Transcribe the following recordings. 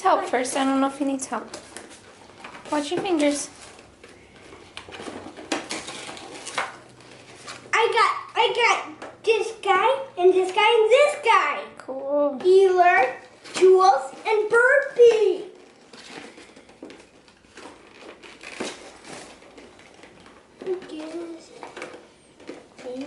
help first. I don't know if he needs help. Watch your fingers. I got this guy and this guy and this guy. Cool. Healer, Jules, and Burpee.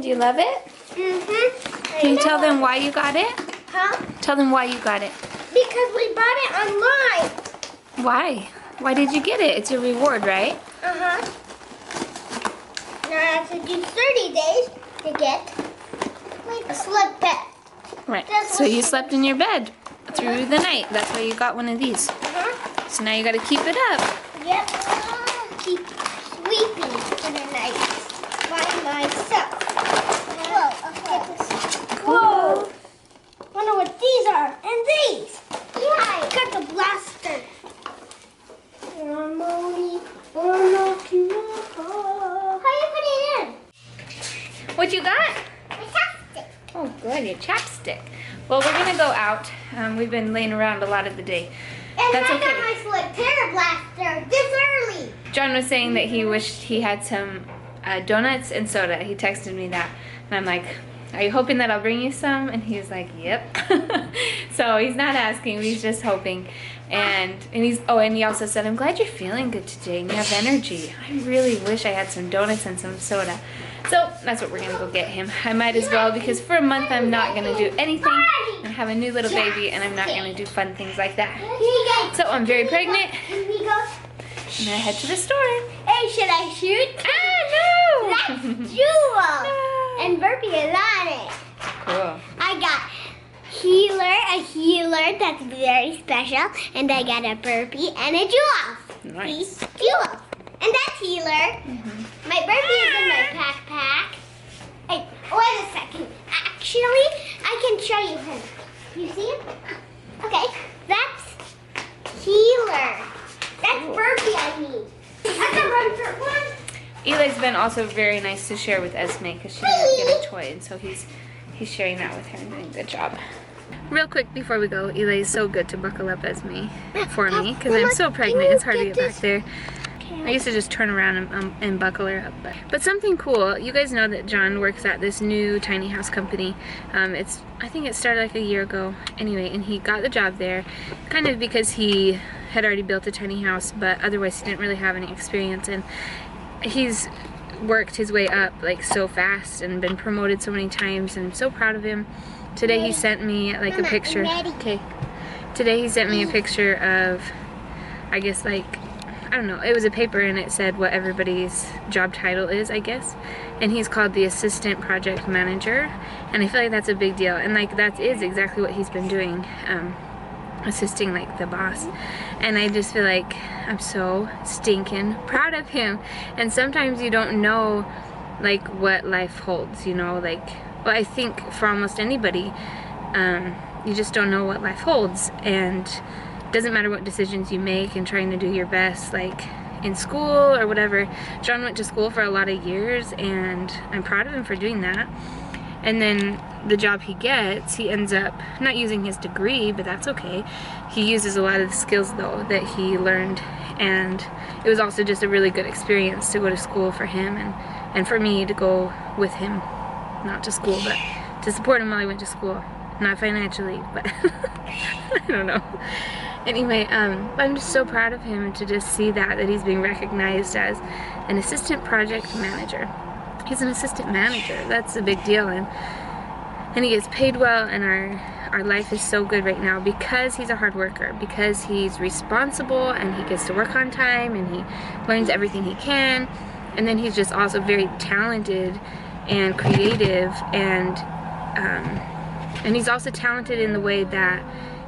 Do you love it? Mm-hmm. Can you tell them why you got it? Huh? Tell them why you got it. Because we bought it online. Why? Why did you get it? It's a reward, right? Uh-huh. Now I have to do 30 days to get like a slip bed. Right. That's So what- you slept in your bed through the night. That's why you got one of these. Uh-huh. So now you got to keep it up. Yep. Keep sleeping in the night by myself. Whoa, okay. Whoa. Wonder what these are. And these. Yeah, I got the blaster. How you put it in? What you got? My chapstick. Oh, good. Your chapstick. Well, we're going to go out. We've been laying around a lot of the day. And That's I okay. got my Solitaire blaster this early. John was saying that he wished he had some donuts and soda. He texted me that. And I'm like, are you hoping that I'll bring you some? And he was like, yep. So he's not asking, he's just hoping. And he also said, I'm glad you're feeling good today and you have energy. I really wish I had some donuts and some soda. So that's what we're gonna go get him. I might as well, because for a month I'm not gonna do anything. I have a new little baby and I'm not gonna do fun things like that. So I'm very pregnant. I'm gonna head to the store. Hey, should I shoot? Ah, no! That's Jewel. And Burpee is on it. Cool. I got a healer that's very special, and I got a Burpee and a Jewel. Nice. Jewel. And that's healer. My Burpee is in my backpack. Hey, wait a second. Actually, I can show you him. You see him? Okay, that's healer. That's Burpee I need. I can run for one. Eli's been also very nice to share with Esme because she didn't get a toy, and so he's sharing that with her and doing a good job. Real quick before we go, Eli is so good to buckle up Esme for me because I'm so pregnant. It's hard to get back there. I used to just turn around and buckle her up. But something cool, you guys know that John works at this new tiny house company. I think it started like a year ago anyway, and he got the job there kind of because he had already built a tiny house, but otherwise he didn't really have any experience. And he's worked his way up like so fast and been promoted so many times, and I'm so proud of him. Today he sent me like a picture. Okay. Today he sent me a picture of, I guess like, I don't know, it was a paper and it said what everybody's job title is, I guess. And he's called the assistant project manager. And I feel like that's a big deal. And like that is exactly what he's been doing, assisting like the boss. And I just feel like I'm so stinking proud of him. And sometimes you don't know like what life holds, you know, like, well, I think for almost anybody, you just don't know what life holds. And doesn't matter what decisions you make and trying to do your best, like in school or whatever. John went to school for a lot of years and I'm proud of him for doing that. And then the job he gets, he ends up not using his degree, but that's okay. He uses a lot of the skills though that he learned, and it was also just a really good experience to go to school for him and for me to go with him, not to school, but to support him while he went to school. Not financially, but I don't know. Anyway, I'm just so proud of him to just see that he's being recognized as an assistant project manager. He's an assistant manager. That's a big deal, and he gets paid well, and our life is so good right now because he's a hard worker, because he's responsible and he gets to work on time and he learns everything he can, and then he's just also very talented and creative, and he's also talented in the way that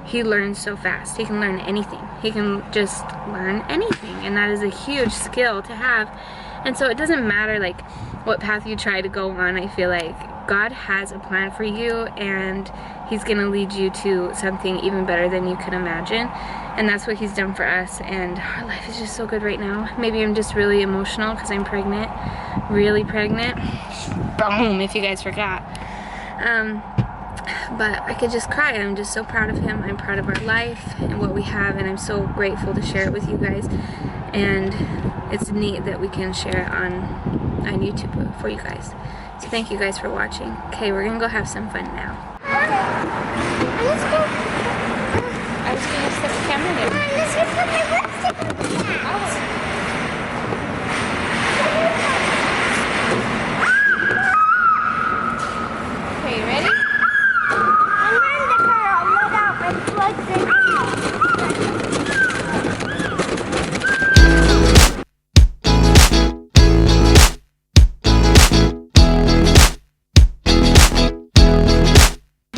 he learns so fast. He can learn anything. He can just learn anything, and that is a huge skill to have. And so it doesn't matter like what path you try to go on. I feel like God has a plan for you, and he's gonna lead you to something even better than you could imagine. And that's what he's done for us, and our life is just so good right now. Maybe I'm just really emotional because I'm pregnant, really pregnant. Boom, if you guys forgot. but I could just cry. I'm just so proud of him. I'm proud of our life and what we have, and I'm so grateful to share it with you guys. And it's neat that we can share it on YouTube for you guys. So thank you guys for watching. Okay, we're gonna go have some fun now. I was gonna set the camera there. Let's go put my lipstick on the cat. Okay, you ready? I'm in the car. I'll let out my plugs in.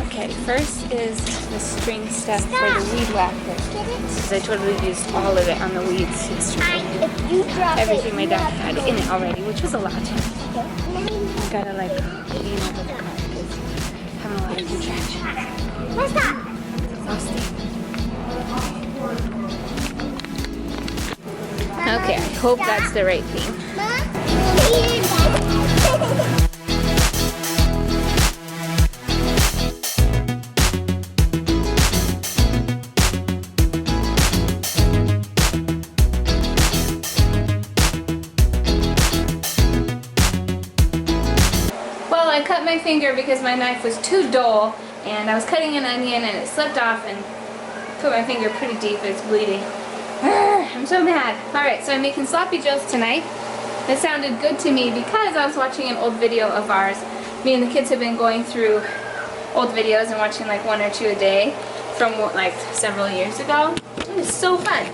Okay, first is the string stuff for the weed whacker. Because I totally used all of it on the weeds. It's just If you drop everything it, my dad had in it already, which was a lot. Gotta like lean over the car because I'm having a lot of contractions. Where's that? Exhausting. Okay, I hope that's the right thing. Well, I cut my finger because my knife was too dull, and I was cutting an onion and it slipped off and put my finger pretty deep. It's bleeding. I'm so mad. Alright, so I'm making sloppy joes tonight. It sounded good to me because I was watching an old video of ours. Me and the kids have been going through old videos and watching like 1 or 2 a day from like several years ago. It was so fun.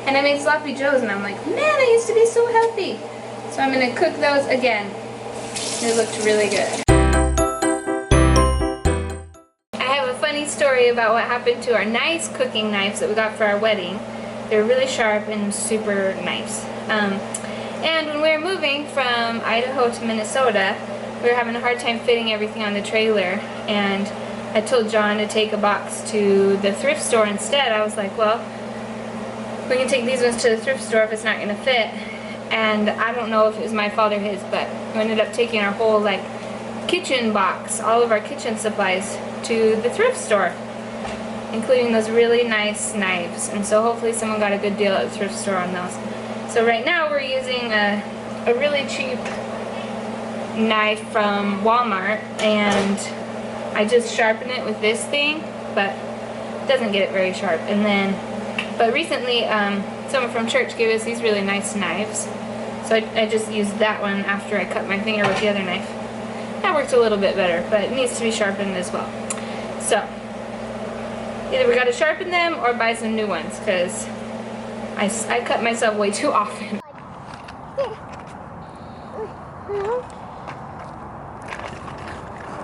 And I made sloppy joes and I'm like, man, I used to be so healthy. So I'm going to cook those again. It looked really good. I have a funny story about what happened to our nice cooking knives that we got for our wedding. They're really sharp and super nice. And when we were moving from Idaho to Minnesota, we were having a hard time fitting everything on the trailer, and I told John to take a box to the thrift store instead. I was like, well, we can take these ones to the thrift store if it's not going to fit. And I don't know if it was my fault or his, but we ended up taking our whole like kitchen box, all of our kitchen supplies, to the thrift store, including those really nice knives. And so hopefully someone got a good deal at the thrift store on those. So right now we're using a really cheap knife from Walmart, and I just sharpen it with this thing, but it doesn't get it very sharp. And then, but recently someone from church gave us these really nice knives, so I just used that one after I cut my finger with the other knife. That worked a little bit better, but it needs to be sharpened as well. So either we got to sharpen them or buy some new ones, because I cut myself way too often.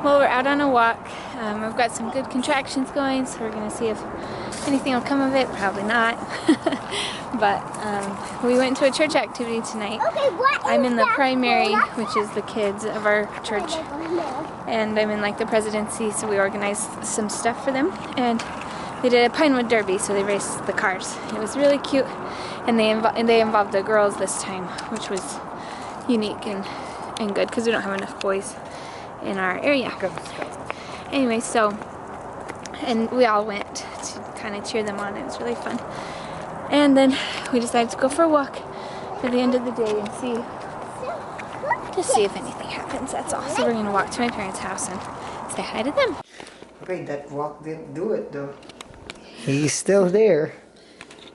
Well, we're out on a walk. I've got some good contractions going, so we're going to see if anything will come of it. Probably not. But we went to a church activity tonight. I'm in the primary, which is the kids of our church, and I'm in like the presidency, so we organized some stuff for them. And they did a Pinewood Derby, so they raced the cars. It was really cute, and they involved the girls this time, which was unique and good because we don't have enough boys in our area. Anyway, so, and we all went to kind of cheer them on. It was really fun. And then we decided to go for a walk at the end of the day and see if anything happens. That's all. So we're going to walk to my parents' house and say hi to them. Okay, that walk didn't do it though. He's still there.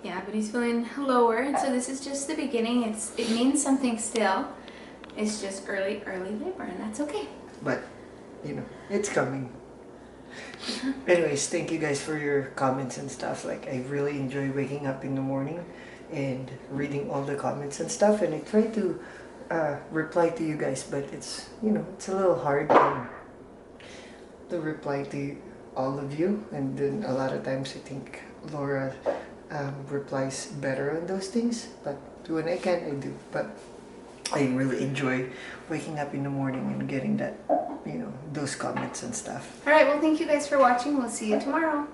Yeah, but he's feeling lower, and so this is just the beginning. It means something still. It's just early labor, and that's okay. But, you know, it's coming. Anyways, thank you guys for your comments and stuff. Like, I really enjoy waking up in the morning and reading all the comments and stuff. And I try to reply to you guys, but it's, you know, it's a little hard to reply to all of you. And then a lot of times I think Laura replies better on those things. But when I can, I do. But I really enjoy waking up in the morning and getting that, you know, those comments and stuff. Alright, well thank you guys for watching. We'll see you tomorrow.